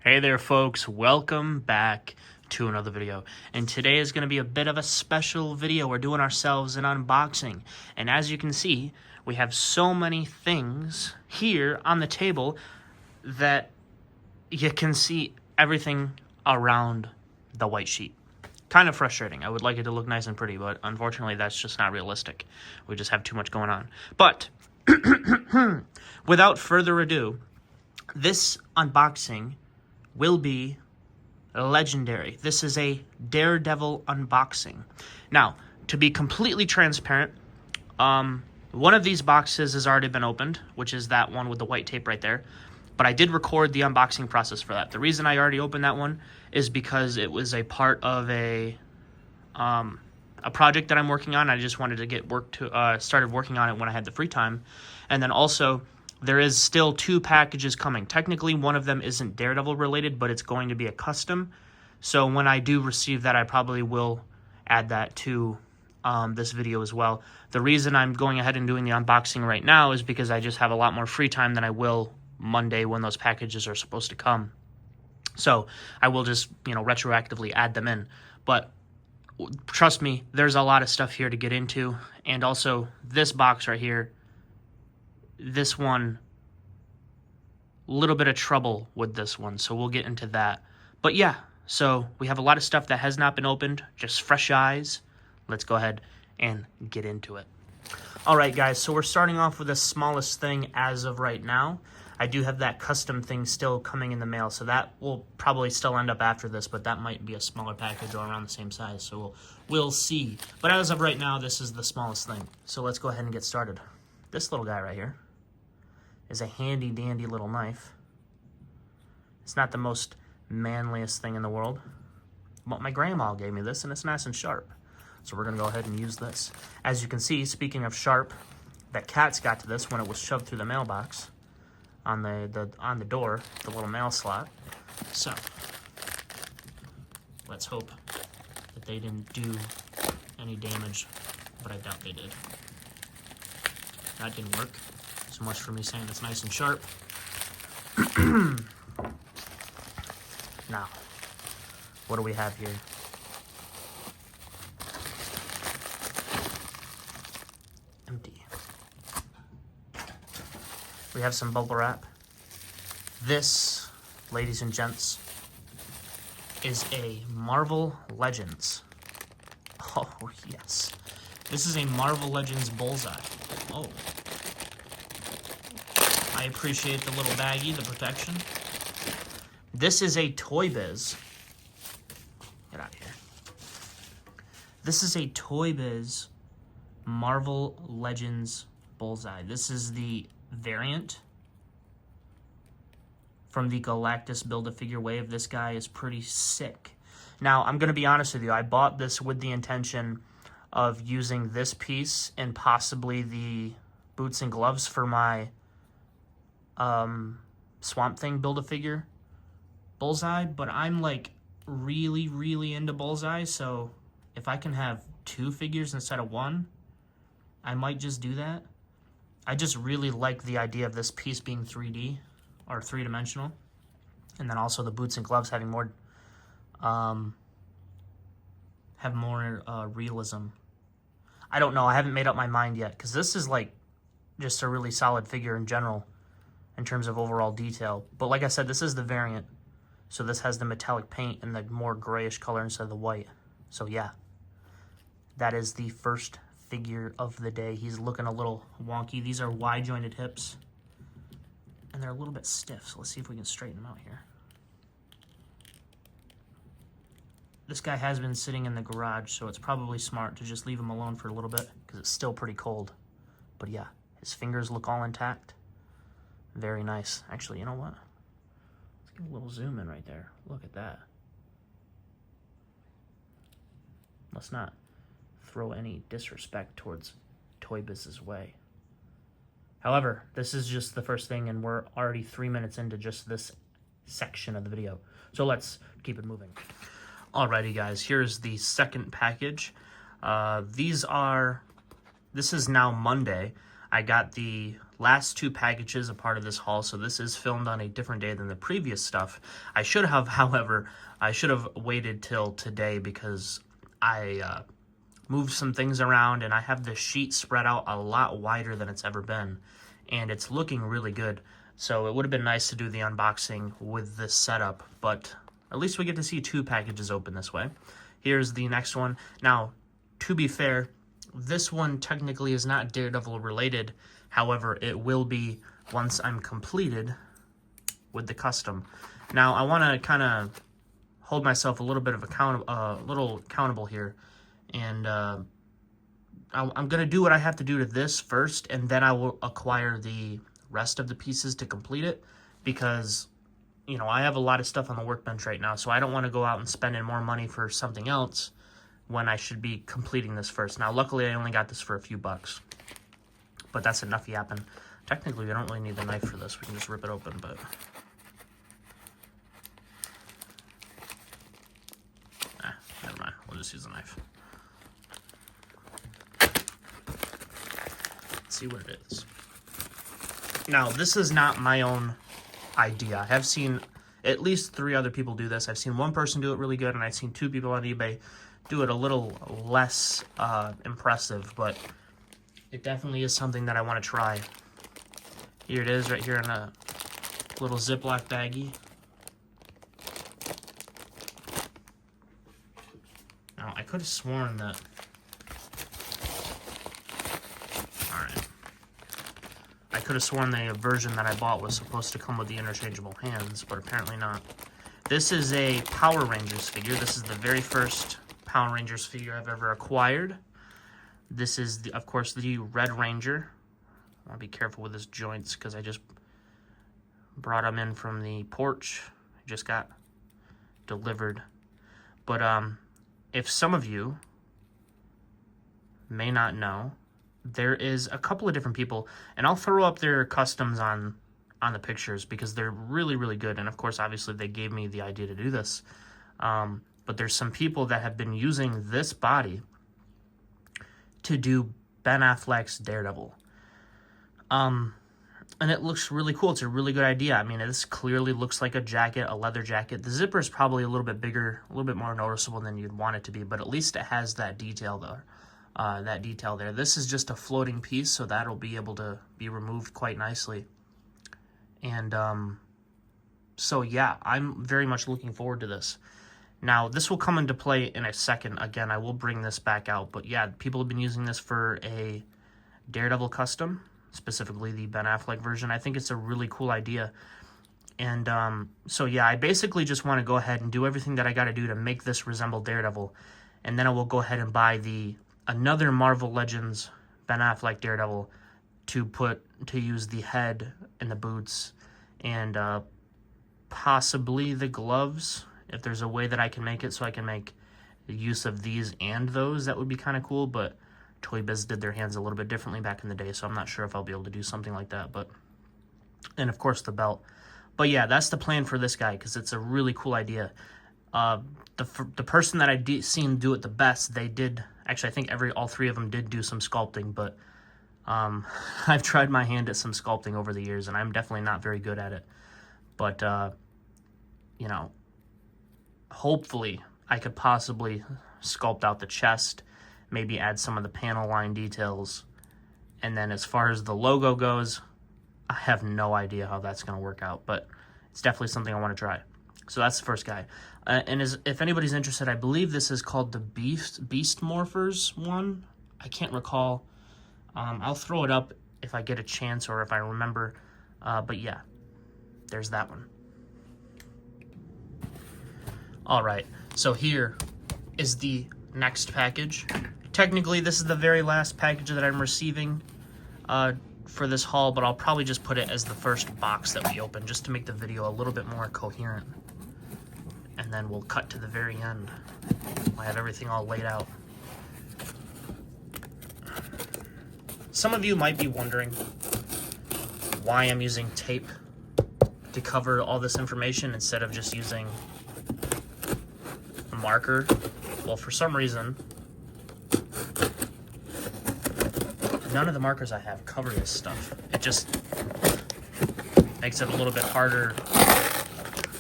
Hey there folks, welcome back to another video, and today is going to be a bit of a special video. We're doing ourselves an unboxing, and as you can see, we have so many things here on the table that you can see everything around the white sheet. Kind of frustrating. I would like it to look nice and pretty, but unfortunately that's just not realistic. We just have too much going on. But without further ado, this unboxing will be legendary. This is a Daredevil unboxing. Now, to be completely transparent, one of these boxes has already been opened, which is that one with the white tape right there. But I did record the unboxing process for that. The reason I already opened that one is because it was a part of a project that I'm working on. I just wanted to get started working on it when I had the free time. And then also, there is still 2 packages coming. Technically, one of them isn't Daredevil related, but it's going to be a custom. So when I do receive that, I probably will add that to this video as well. The reason I'm going ahead and doing the unboxing right now is because I just have a lot more free time than I will Monday when those packages are supposed to come. So I will just, retroactively add them in. But trust me, there's a lot of stuff here to get into. And also, this box right here, this one, a little bit of trouble with this one, so we'll get into that. But yeah, so we have a lot of stuff that has not been opened, just fresh eyes. Let's go ahead and get into it. All right, guys, so we're starting off with the smallest thing as of right now. I do have that custom thing still coming in the mail, so that will probably still end up after this, but that might be a smaller package or around the same size, so we'll see. But as of right now, this is the smallest thing. So let's go ahead and get started. This little guy right here is a handy dandy little knife. It's not the most manliest thing in the world, but my grandma gave me this and it's nice and sharp. So we're gonna go ahead and use this. As you can see, speaking of sharp, that cat's got to this when it was shoved through the mailbox on the door, the little mail slot. So let's hope that they didn't do any damage, but I doubt they did. That didn't work. So much for me saying it's nice and sharp. Now, what do we have here? Empty. We have some bubble wrap. This, ladies and gents, is a Marvel Legends. Oh, yes. This is a Marvel Legends Bullseye. Oh. I appreciate the little baggie, the protection. This is a Toy Biz. Get out of here. This is a Toy Biz Marvel Legends Bullseye. This is the variant from the Galactus Build-A-Figure wave. This guy is pretty sick. Now, I'm going to be honest with you. I bought this with the intention of using this piece and possibly the boots and gloves for my Swamp Thing Build-A-Figure Bullseye, but I'm like really into Bullseye, so if I can have 2 figures instead of 1, I might just do that. I just really like the idea of this piece being 3D or 3-dimensional, and then also the boots and gloves having more realism. I don't know, I haven't made up my mind yet, because this is like just a really solid figure in general in terms of overall detail. But like I said, this is the variant. So this has the metallic paint and the more grayish color instead of the white. So yeah, that is the first figure of the day. He's looking a little wonky. These are wide-jointed hips, and they're a little bit stiff. So let's see if we can straighten them out here. This guy has been sitting in the garage, so it's probably smart to just leave him alone for a little bit because it's still pretty cold. But yeah, his fingers look all intact. Very nice. Actually, you know what? Let's get a little zoom in right there. Look at that. Let's not throw any disrespect towards Toy Biz's way. However, this is just the first thing, and we're already 3 minutes into just this section of the video. So let's keep it moving. Alrighty, guys. Here's the second package. This is now Monday. I got the last two packages a part of this haul, so this is filmed on a different day than the previous stuff. I should have, however, waited till today because I moved some things around and I have the sheet spread out a lot wider than it's ever been, and it's looking really good. So it would have been nice to do the unboxing with this setup, but at least we get to see two packages open this way. Here's the next one. Now, to be fair, this one technically is not Daredevil related. However, it will be once I'm completed with the custom. Now, I want to kind of hold myself a little bit of accountable here, and I'm going to do what I have to do to this first, and then I will acquire the rest of the pieces to complete it, because, you know, I have a lot of stuff on the workbench right now, so I don't want to go out and spend more money for something else when I should be completing this first. Now, luckily, I only got this for a few bucks, but that's enough yapping. Technically, we don't really need the knife for this. We can just rip it open, but... never mind. We'll just use a knife. Let's see what it is. Now, this is not my own idea. I have seen at least 3 other people do this. I've seen one person do it really good, and I've seen 2 people on eBay do it a little less impressive, but it definitely is something that I want to try. Here it is right here in a little Ziploc baggie. Now, I could have sworn that... Alright. I could have sworn the version that I bought was supposed to come with the interchangeable hands, but apparently not. This is a Power Rangers figure. This is the very first Power Rangers figure I've ever acquired. This is, of course, the Red Ranger. I'll be careful with his joints because I just brought him in from the porch. He just got delivered. But if some of you may not know, there is a couple of different people, and I'll throw up their customs on the pictures because they're really, really good. And of course, obviously, they gave me the idea to do this. But there's some people that have been using this body to do Ben Affleck's Daredevil. And it looks really cool. It's a really good idea. I mean, this clearly looks like a jacket, a leather jacket. The zipper is probably a little bit bigger, a little bit more noticeable than you'd want it to be, but at least it has that detail there. This is just a floating piece, so that'll be able to be removed quite nicely. And so yeah, I'm very much looking forward to this. Now, this will come into play in a second. Again, I will bring this back out. But yeah, people have been using this for a Daredevil custom, specifically the Ben Affleck version. I think it's a really cool idea. And so yeah, I basically just want to go ahead and do everything that I got to do to make this resemble Daredevil. And then I will go ahead and buy another Marvel Legends Ben Affleck Daredevil to use the head and the boots and possibly the gloves. If there's a way that I can make it so I can make use of these and those, that would be kind of cool. But Toy Biz did their hands a little bit differently back in the day, so I'm not sure if I'll be able to do something like that. And of course the belt. But yeah, that's the plan for this guy because it's a really cool idea. The person that I seen do it the best, they did actually. I think all 3 of them did do some sculpting, but I've tried my hand at some sculpting over the years, and I'm definitely not very good at it. But you know, hopefully I could possibly sculpt out the chest, maybe add some of the panel line details, and then as far as the logo goes, I have no idea how that's going to work out, but it's definitely something I want to try. So that's the first guy. And if anybody's interested, I believe this is called the Beast Morphers one. I can't recall. I'll throw it up if I get a chance or if I remember. But yeah, there's that one. All right, so here is the next package. Technically, this is the very last package that I'm receiving for this haul, but I'll probably just put it as the first box that we open just to make the video a little bit more coherent. And then we'll cut to the very end. I have everything all laid out. Some of you might be wondering why I'm using tape to cover all this information instead of just using a marker. Well, for some reason, none of the markers I have cover this stuff. It just makes it a little bit harder.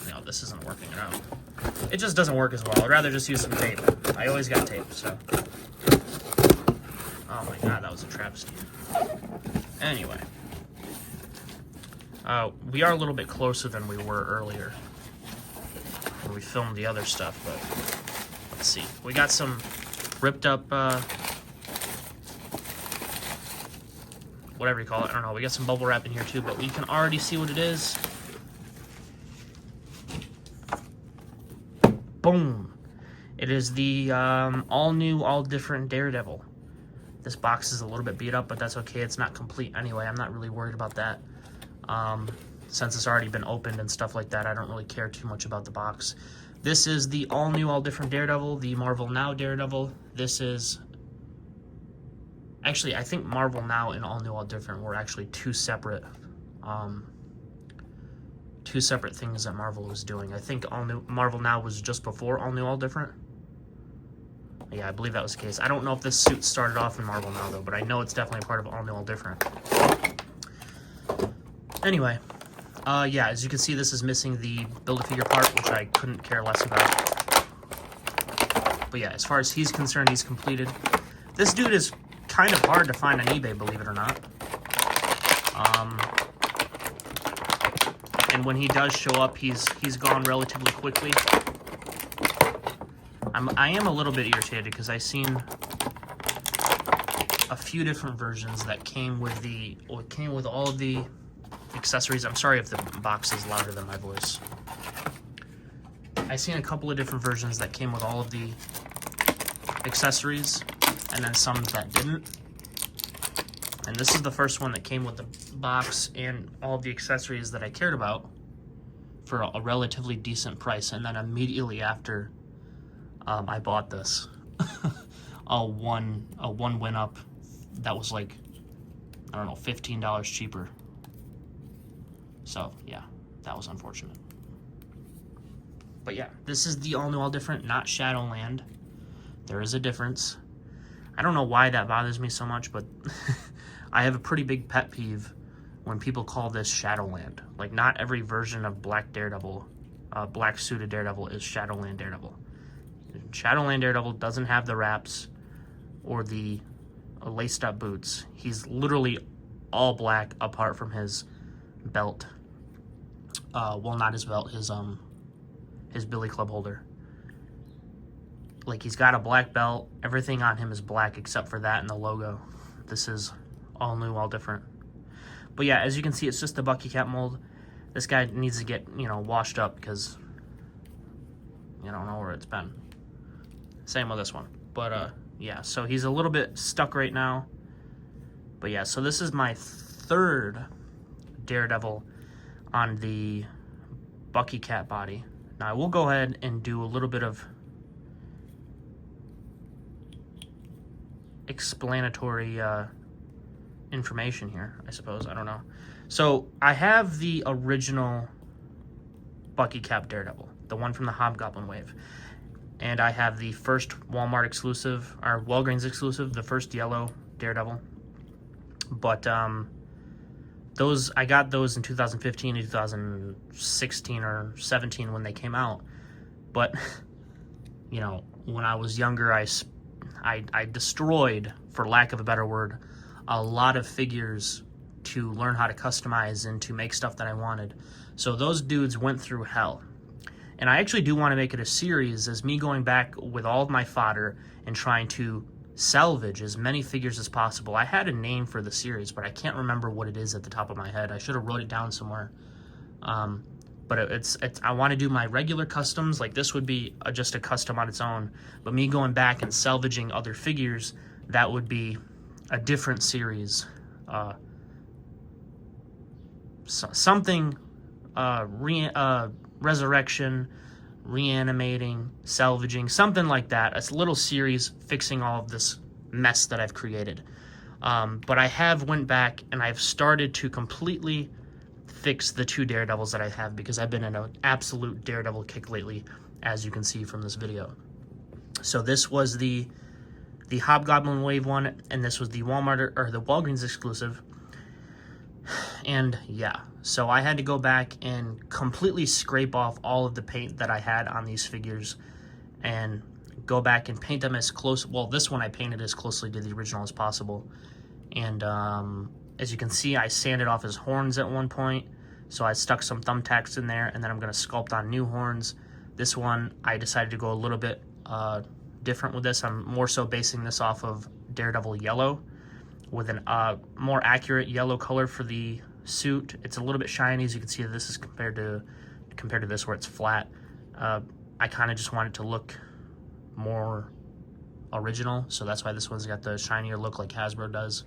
No, this isn't working at all. It just doesn't work as well. I'd rather just use some tape. I always got tape, so. Oh my god, that was a travesty. Anyway. We are a little bit closer than we were earlier when we filmed the other stuff, but let's see. We got some ripped up, whatever you call it, I don't know. We got some bubble wrap in here too, but we can already see what it is. Boom! It is the all new, all different Daredevil. This box is a little bit beat up, but that's okay. It's not complete anyway. I'm not really worried about that. Since it's already been opened and stuff like that, I don't really care too much about the box. This is the all new, all different Daredevil, the Marvel Now Daredevil. This is... Actually, I think Marvel Now and All New, All Different were actually two separate things that Marvel was doing. I think Marvel Now was just before All New, All Different. Yeah, I believe that was the case. I don't know if this suit started off in Marvel Now, though, but I know it's definitely a part of All New, All Different. Anyway, yeah, as you can see, this is missing the Build-A-Figure part, which I couldn't care less about. But yeah, as far as he's concerned, he's completed. This dude is kind of hard to find on eBay, believe it or not. And when he does show up, he's gone relatively quickly. I am a little bit irritated because I've seen a few different versions that came with all of the accessories. I'm sorry if the box is louder than my voice. I've seen a couple of different versions that came with all of the accessories, and then some that didn't. And this is the first one that came with the box and all of the accessories that I cared about for a relatively decent price. And then immediately after I bought this, a one went up that was like, I don't know, $15 cheaper. So yeah, that was unfortunate. But yeah, this is the all new, all different, not Shadowland. There is a difference. I don't know why that bothers me so much, but I have a pretty big pet peeve when people call this Shadowland. Like, not every version of Black Daredevil, black suited Daredevil is Shadowland Daredevil. Shadowland Daredevil doesn't have the wraps or the laced up boots. He's literally all black apart from his belt. Well, not his belt, his billy club holder. Like, he's got a black belt. Everything on him is black except for that and the logo. This is all new, all different. But yeah, as you can see, it's just the Bucky Cap mold. This guy needs to get, washed up because you don't know where it's been. Same with this one. But yeah, so he's a little bit stuck right now. But yeah, so this is my third Daredevil on the Bucky Cap body. Now I will go ahead and do a little bit of explanatory information here, I suppose. I don't know. So I have the original Bucky Cap Daredevil, the one from the Hobgoblin wave, and I have the first Walmart exclusive, or Walgreens exclusive, the first yellow Daredevil. But those, I got those in 2015 and 2016 or 17 when they came out. But when I was younger, I destroyed, for lack of a better word, a lot of figures to learn how to customize and to make stuff that I wanted. So those dudes went through hell. And I actually do want to make it a series as me going back with all of my fodder and trying to salvage as many figures as possible. I had a name for the series, but I can't remember what it is at the top of my head. I should have wrote it down somewhere. But it's I want to do my regular customs. Like, this would be just a custom on its own. But me going back and salvaging other figures, that would be a different series. Something resurrection, reanimating, salvaging, something like that. A little series fixing all of this mess that I've created. But I have went back and I've started to completely fix the two Daredevils that I have, because I've been in an absolute Daredevil kick lately, as you can see from this video. So this was the the Hobgoblin Wave one, and this was the Walmart or the Walgreens exclusive. And yeah, so I had to go back and completely scrape off all of the paint that I had on these figures and go back and paint them as close. Well, this one I painted as closely to the original as possible. And as you can see, I sanded off his horns at one point. So I stuck some thumbtacks in there, and then I'm going to sculpt on new horns. This one, I decided to go a little bit different with this. I'm more so basing this off of Daredevil yellow with a more accurate yellow color for the suit. It's a little bit shiny, as you can see. This is compared to this where it's flat. I kind of just want it to look more original, so that's why this one's got the shinier look like Hasbro does.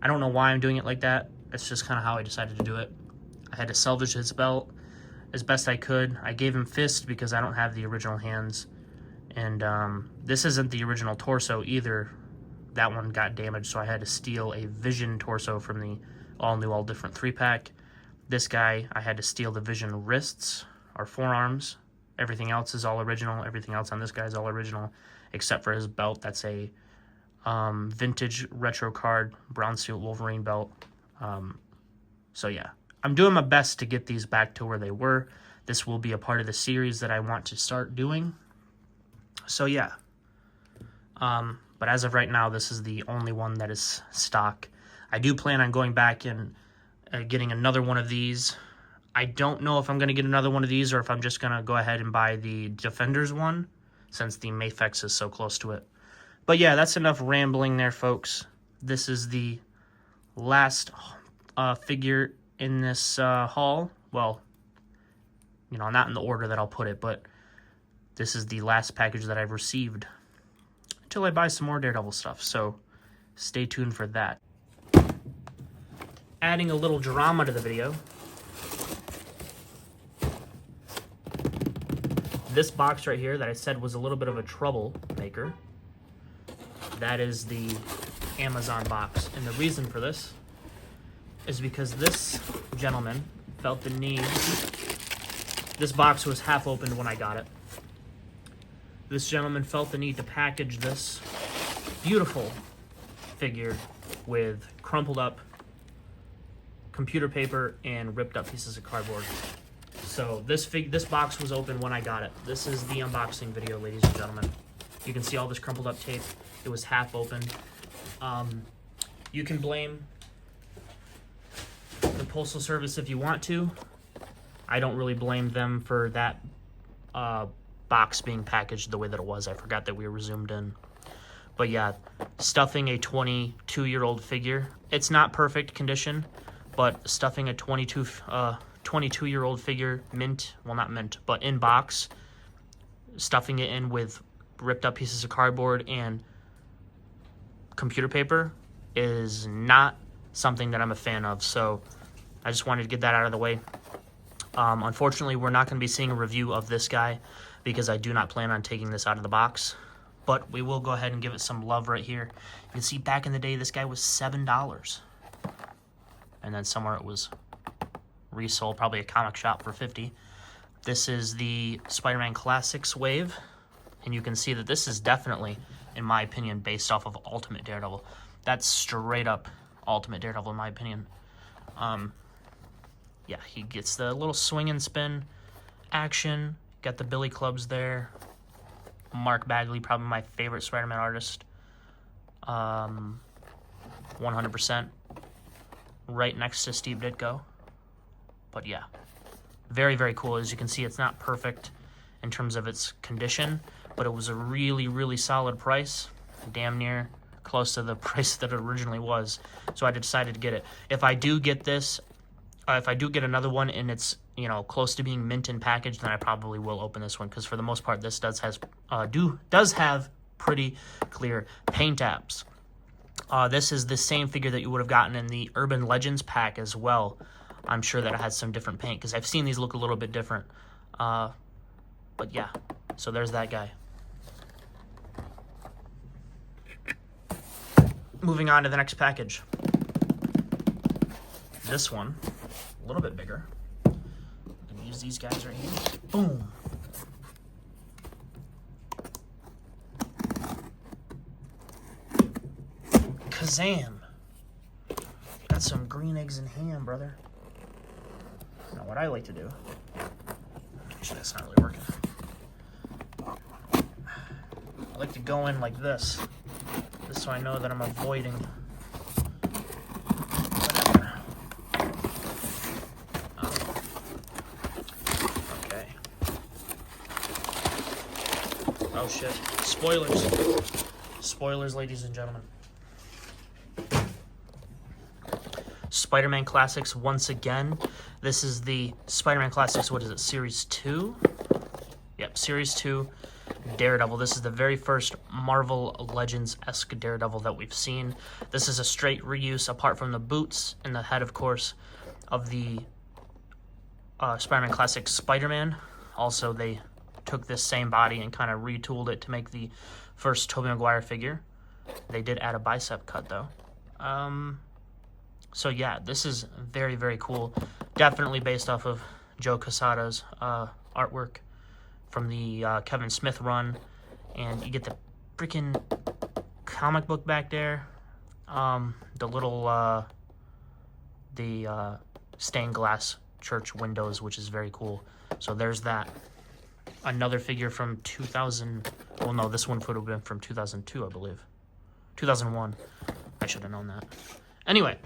I don't know why I'm doing it like that. It's just kind of how I decided to do it. I had to salvage his belt as best I could. I gave him fist because I don't have the original hands, and this isn't the original torso either. That one got damaged, so I had to steal a Vision torso from the all-new, all-different 3-pack. This guy, I had to steal the Vision wrists or forearms. Everything else is all original. Everything else on this guy is all original, except for his belt. That's a vintage retro card brown suit Wolverine belt. So yeah, I'm doing my best to get these back to where they were. This will be a part of the series that I want to start doing. So yeah. But as of right now, this is the only one that is stock. I do plan on going back and getting another one of these. I don't know if I'm going to get another one of these or if I'm just going to go ahead and buy the Defenders one, since the Mafex is so close to it. But yeah, that's enough rambling there, folks. This is the last figure in this haul. Well, you know, not in the order that I'll put it, but this is the last package that I've received until I buy some more Daredevil stuff, so stay tuned for that. Adding a little drama to the video, this box right here that I said was a little bit of a troublemaker, that is the Amazon box. And the reason for this is because this gentleman felt the need. This box was half opened when I got it. This gentleman felt the need to package this beautiful figure with crumpled up computer paper and ripped up pieces of cardboard. So this box was open when I got it. This is the unboxing video, ladies and gentlemen. You can see all this crumpled up tape. It was half open. You can blame the Postal Service if you want to. I don't really blame them for that box being packaged the way that it was. I forgot that we were zoomed in. But yeah, stuffing a 22-year-old figure. It's not perfect condition, but stuffing a 22-year-old figure mint, well, not mint, but in box, stuffing it in with ripped up pieces of cardboard and computer paper is not something that I'm a fan of. So I just wanted to get that out of the way. Unfortunately, we're not going to be seeing a review of this guy because I do not plan on taking this out of the box. But we will go ahead and give it some love right here. You can see back in the day, this guy was $7. And then somewhere it was resold, probably a comic shop, for $50. This is the Spider-Man Classics wave. And you can see that this is definitely, in my opinion, based off of Ultimate Daredevil. That's straight up Ultimate Daredevil, in my opinion. Yeah, he gets the little swing and spin action. Got the Billy Clubs there. Mark Bagley, probably my favorite Spider-Man artist. 100%. Right next to Steve Ditko. But yeah, very, very cool. As you can see, it's not perfect in terms of its condition, but it was a really, really solid price. Damn near close to the price that it originally was. So I decided to get it. If I do get this, if I do get another one and it's, you know, close to being mint and packaged, then I probably will open this one, because for the most part this does have pretty clear paint apps. This is the same figure that you would have gotten in the Urban Legends pack as well. I'm sure that it has some different paint, because I've seen these look a little bit different. But yeah, so there's that guy. Moving on to the next package. This one, a little bit bigger. I'm gonna use these guys right here. Boom. Kazam. Got some green eggs and ham, brother. Now, what I like to do... Actually, that's not really working. I like to go in like this. Just so I know that I'm avoiding whatever. Okay. Oh, shit. Spoilers. Spoilers, ladies and gentlemen. Spider-Man Classics once again. This is the Spider-Man Classics, what is it, Series 2? Yep, Series 2, Daredevil. This is the very first Marvel Legends-esque Daredevil that we've seen. This is a straight reuse, apart from the boots and the head, of course, of the Spider-Man Classics Spider-Man. Also, they took this same body and kind of retooled it to make the first Tobey Maguire figure. They did add a bicep cut, though. So yeah, this is very, very cool. Definitely based off of Joe Quesada's artwork from the Kevin Smith run. And you get the freaking comic book back there. The little, stained glass church windows, which is very cool. So there's that. Another figure from 2000. Well, no, this one would have been from 2002, I believe. 2001. I should have known that. Anyway.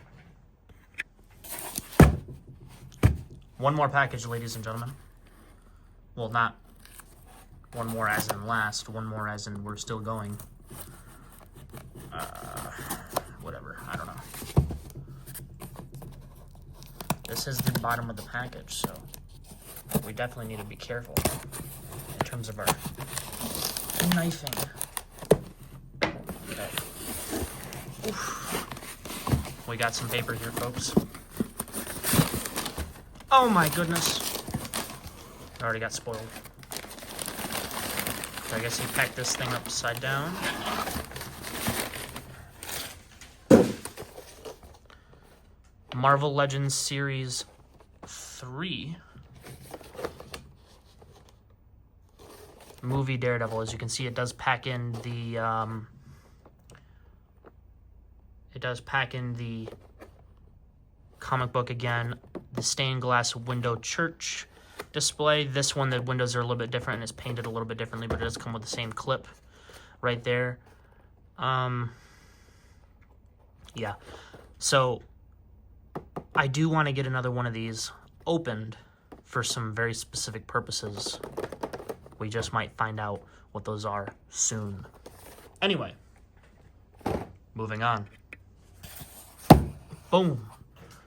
One more package, ladies and gentlemen. Well, not one more as in last. One more as in we're still going. Whatever. I don't know. This is the bottom of the package, so we definitely need to be careful in terms of our knifing. Okay. Oof. We got some paper here, folks. Oh my goodness. It already got spoiled. So I guess he packed this thing upside down. Marvel Legends Series 3. Movie Daredevil. As you can see, it does pack in the comic book again. The stained glass window church display. This one, the windows are a little bit different and it's painted a little bit differently, but it does come with the same clip right there. Yeah. So I do want to get another one of these opened for some very specific purposes. We just might find out what those are soon. Anyway, moving on. Boom.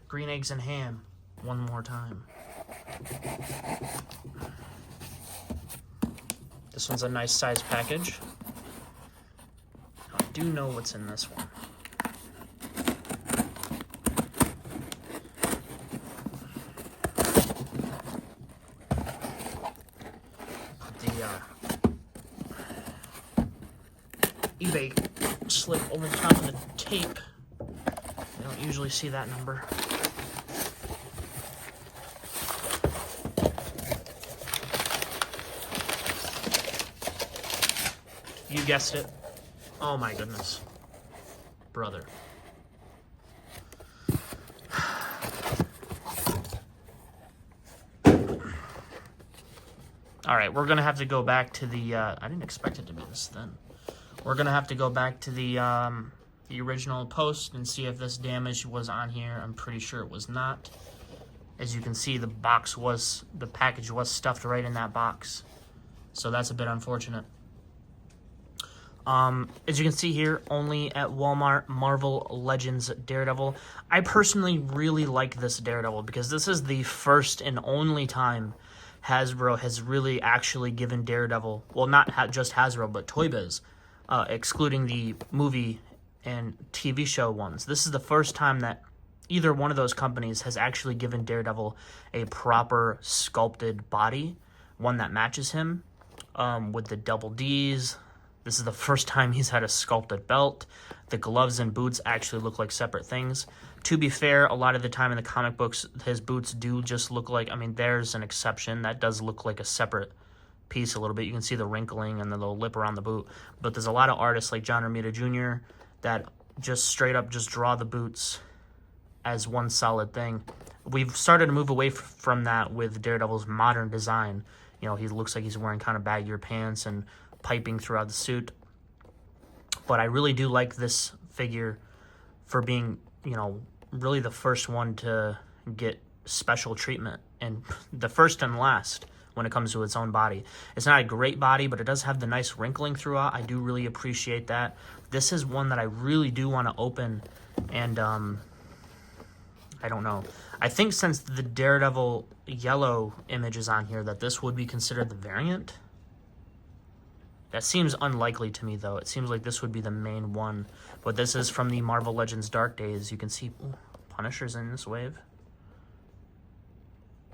Green eggs and ham. One more time. This one's a nice size package. I do know what's in this one. Put the eBay slip over the top of the tape. I don't usually see that number. You guessed it. Oh my goodness. Brother. Alright, we're going to have to go back to the... I didn't expect it to be this thin. We're going to have to go back to the original post and see if this damage was on here. I'm pretty sure it was not. As you can see, the package was stuffed right in that box. So that's a bit unfortunate. As you can see here, only at Walmart, Marvel Legends Daredevil. I personally really like this Daredevil because this is the first and only time Hasbro has really actually given Daredevil, well, not just Hasbro, but Toy Biz, excluding the movie and TV show ones. This is the first time that either one of those companies has actually given Daredevil a proper sculpted body, one that matches him, with the double Ds. This is the first time he's had a sculpted belt. The gloves and boots actually look like separate things. To be fair, a lot of the time in the comic books, his boots do just look like, I mean, there's an exception. That does look like a separate piece a little bit. You can see the wrinkling and the little lip around the boot. But there's a lot of artists like John Romita Jr. that just straight up just draw the boots as one solid thing. We've started to move away from that with Daredevil's modern design. You know, he looks like he's wearing kind of baggier pants and piping throughout the suit. But I really do like this figure for being, you know, really the first one to get special treatment, and the first and last when it comes to its own body. It's not a great body, but it does have the nice wrinkling throughout. I do really appreciate that. This is one that I really do want to open, and I don't know. I think since the Daredevil yellow image is on here, that this would be considered the variant. That seems unlikely to me, though. It seems like this would be the main one. But this is from the Marvel Legends Dark Days. You can see Punisher's in this wave.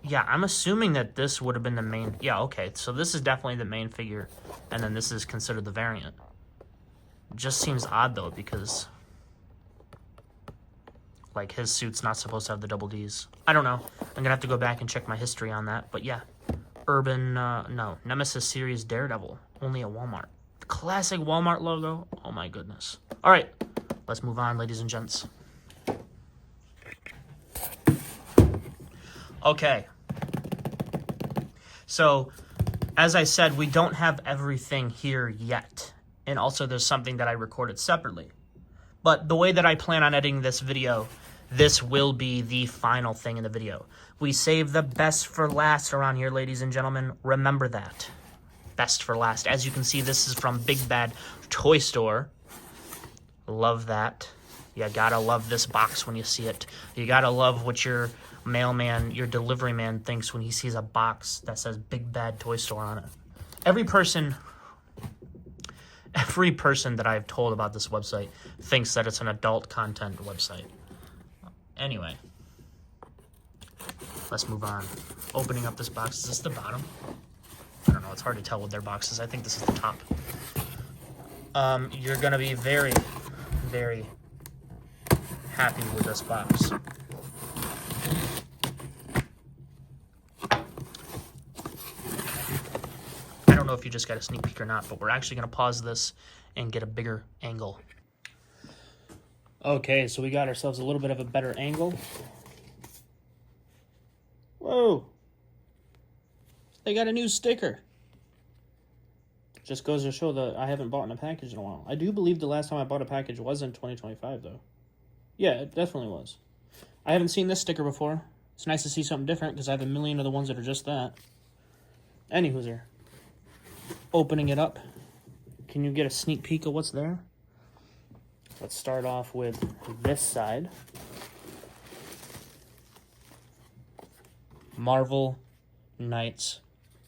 Yeah, I'm assuming that this would have been the main... Yeah, okay. So this is definitely the main figure. And then this is considered the variant. Just seems odd, though, because... like, his suit's not supposed to have the double Ds. I don't know. I'm going to have to go back and check my history on that. But yeah. No. Nemesis Series Daredevil. Only at Walmart. The classic Walmart logo. Oh my goodness. Alright. Let's move on, ladies and gents. Okay. So, as I said, we don't have everything here yet. And also there's something that I recorded separately. But the way that I plan on editing this video, this will be the final thing in the video. We save the best for last around here, ladies and gentlemen. Remember that. Best for last. As you can see, this is from Big Bad Toy Store. Love that. You gotta love this box when you see it. You gotta love what your mailman, your delivery man thinks when he sees a box that says Big Bad Toy Store on it. Every person that I've told about this website thinks that it's an adult content website. Anyway, let's move on. Opening up this box. Is this the bottom? I don't know. It's hard to tell with their boxes. I think this is the top. You're going to be very, very happy with this box. I don't know if you just got a sneak peek or not, but we're actually going to pause this and get a bigger angle. Okay, so we got ourselves a little bit of a better angle. Whoa. They got a new sticker. Just goes to show that I haven't bought in a package in a while. I do believe the last time I bought a package was in 2025, though. Yeah, it definitely was. I haven't seen this sticker before. It's nice to see something different because I have a million of the ones that are just that. Anywho's there. Opening it up. Can you get a sneak peek of what's there? Let's start off with this side. Marvel Knights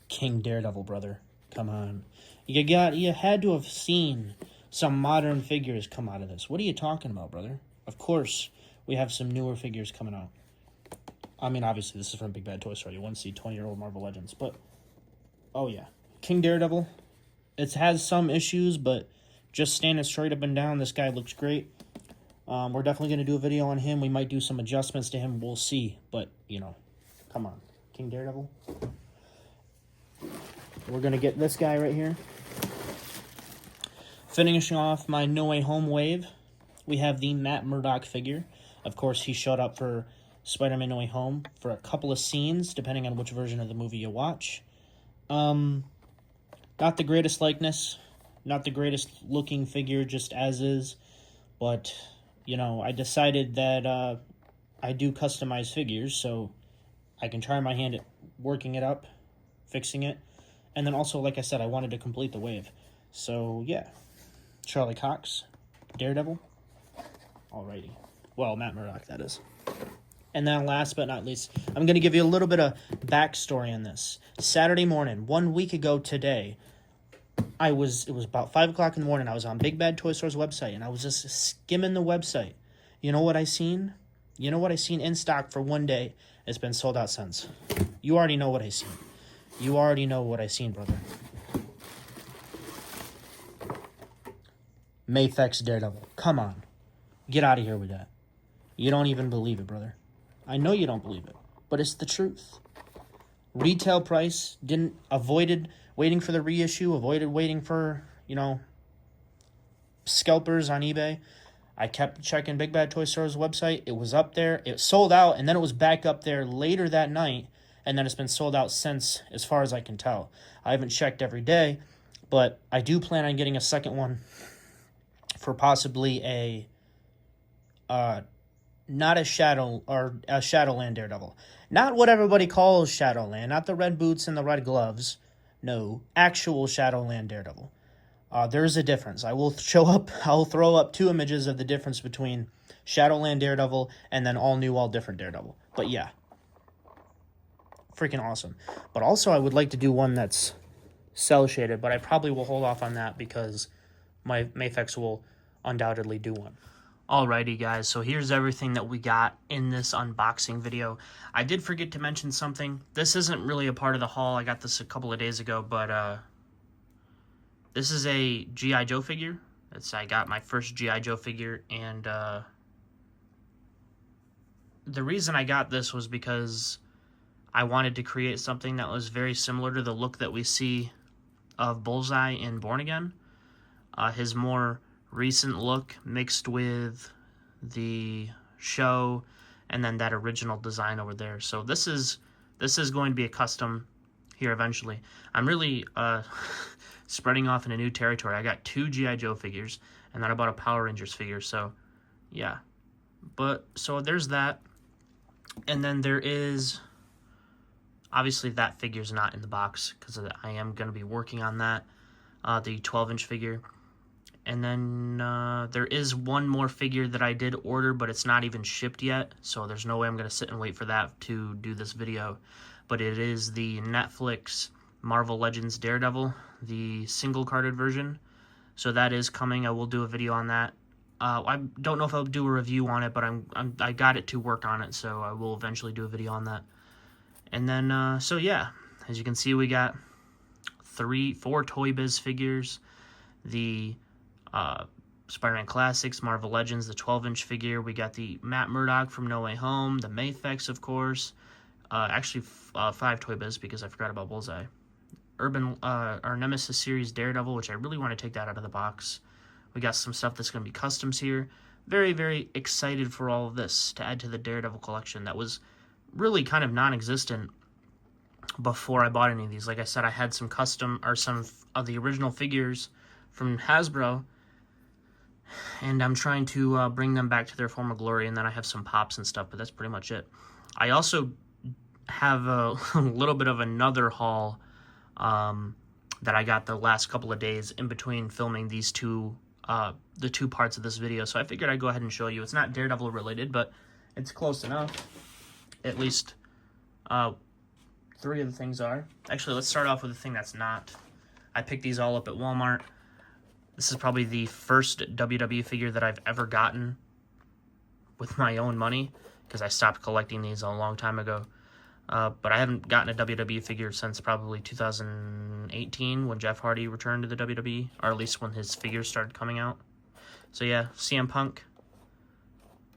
King Daredevil, brother. Come on. You had to have seen some modern figures come out of this. What are you talking about, brother? Of course, we have some newer figures coming out. I mean, obviously, this is from Big Bad Toy Store. You wouldn't see 20-year-old Marvel Legends, but... oh, yeah. King Daredevil. It has some issues, but just standing straight up and down, this guy looks great. We're definitely going to do a video on him. We might do some adjustments to him. We'll see. But, you know, come on. King Daredevil. We're going to get this guy right here. Finishing off my No Way Home wave, we have the Matt Murdock figure. Of course, he showed up for Spider-Man No Way Home for a couple of scenes, depending on which version of the movie you watch. Not the greatest likeness, not the greatest looking figure, just as is. But, you know, I decided that I do customize figures, so I can try my hand at working it up, fixing it. And then also, like I said, I wanted to complete the wave. So, yeah. Charlie Cox, Daredevil. Alrighty. Well, Matt Murdock, that is. And then last but not least, I'm going to give you a little bit of backstory on this. Saturday morning, 1 week ago today, it was about 5 o'clock in the morning. I was on Big Bad Toy Store's website, and I was just skimming the website. You know what I seen? You know what I seen in stock for one day? It's been sold out since. You already know what I seen. You already know what I seen, brother. Mayfex Daredevil. Come on. Get out of here with that. You don't even believe it, brother. I know you don't believe it, but it's the truth. Retail price, avoided waiting for the reissue, avoided waiting for, you know, scalpers on eBay. I kept checking Big Bad Toy Store's website. It was up there. It sold out, and then it was back up there later that night, and then it's been sold out since, as far as I can tell. I haven't checked every day, but I do plan on getting a second one for possibly a not a Shadowland Daredevil. Not what everybody calls Shadowland, not the red boots and the red gloves. No, actual Shadowland Daredevil. There's a difference. I'll throw up 2 images of the difference between Shadowland Daredevil and then all new, all different Daredevil. But yeah, freaking awesome. But also I would like to do one that's cell shaded, but I probably will hold off on that because my Mafex will undoubtedly do one. Alrighty guys, so here's everything that we got in this unboxing video. I did forget to mention something. This isn't really a part of the haul. I got this a couple of days ago, but this is a G.I. Joe figure. I got my first G.I. Joe figure, and the reason I got this was because I wanted to create something that was very similar to the look that we see of Bullseye in Born Again. His more recent look mixed with the show and then that original design over there. So this is going to be a custom here eventually. I'm really spreading off into new territory. I got 2 G.I. Joe figures, and then I bought a Power Rangers figure, so yeah. But so there's that, and then there is obviously that figure's not in the box because I am going to be working on that, the 12-inch figure. And then there is one more figure that I did order, but it's not even shipped yet, so there's no way I'm going to sit and wait for that to do this video. But it is the Netflix Marvel Legends Daredevil, the single-carded version. So that is coming. I will do a video on that. I don't know if I'll do a review on it, but I got it to work on it, so I will eventually do a video on that. And then, so yeah, as you can see, we got 4 Toy Biz figures. The Spider-Man Classics, Marvel Legends, the 12-inch figure. We got the Matt Murdock from No Way Home, the Mafex, of course. Actually, 5 Toy Biz because I forgot about Bullseye. Our Nemesis series Daredevil, which I really want to take that out of the box. We got some stuff that's going to be customs here. Very, very excited for all of this to add to the Daredevil collection that was really kind of non-existent before I bought any of these. Like I said, I had some of the original figures from Hasbro, and I'm trying to bring them back to their former glory, and then I have some pops and stuff, but that's pretty much it. I also have a little bit of another haul that I got the last couple of days in between filming these the 2 parts of this video, so I figured I'd go ahead and show you. It's not Daredevil related, but it's close enough. At least 3 of the things are. Actually, let's start off with the thing that's not. I picked these all up at Walmart. This is probably the first WWE figure that I've ever gotten with my own money, because I stopped collecting these a long time ago. But I haven't gotten a WWE figure since probably 2018 when Jeff Hardy returned to the WWE, or at least when his figures started coming out. So yeah, CM Punk.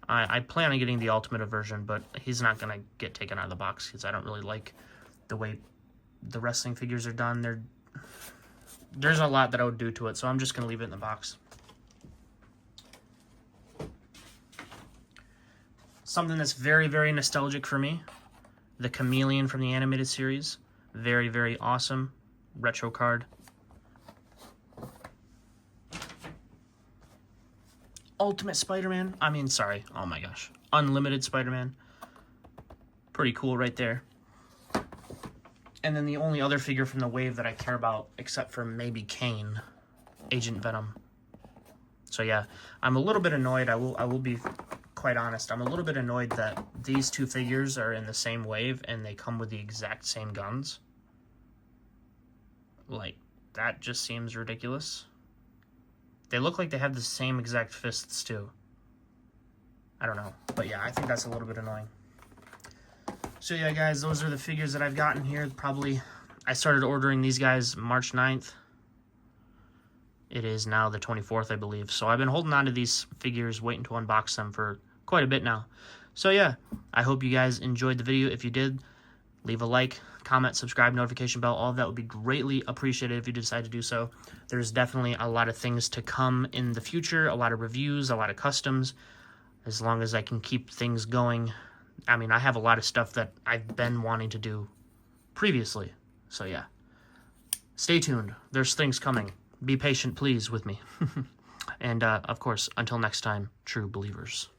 I plan on getting the Ultimate version, but he's not going to get taken out of the box because I don't really like the way the wrestling figures are done. There's a lot that I would do to it, so I'm just going to leave it in the box. Something that's very, very nostalgic for me. The Chameleon from the animated series. Very, very awesome. Retro card. Ultimate Spider-Man. Oh my gosh. Unlimited Spider-Man. Pretty cool right there. And then the only other figure from the wave that I care about, except for maybe Kane, Agent Venom. So yeah, I'm a little bit annoyed. I will be quite honest. I'm a little bit annoyed that these 2 figures are in the same wave and they come with the exact same guns. Like, that just seems ridiculous. They look like they have the same exact fists too. I don't know. But yeah, I think that's a little bit annoying. So yeah, guys, those are the figures that I've gotten here. I started ordering these guys March 9th. It is now the 24th, I believe. So I've been holding on to these figures, waiting to unbox them for quite a bit now. So yeah, I hope you guys enjoyed the video. If you did, leave a like, comment, subscribe, notification bell. All of that would be greatly appreciated if you decide to do so. There's definitely a lot of things to come in the future, a lot of reviews, a lot of customs, as long as I can keep things going. I mean, I have a lot of stuff that I've been wanting to do previously. So yeah, stay tuned. There's things coming. Be patient, please, with me. And of course, until next time, true believers.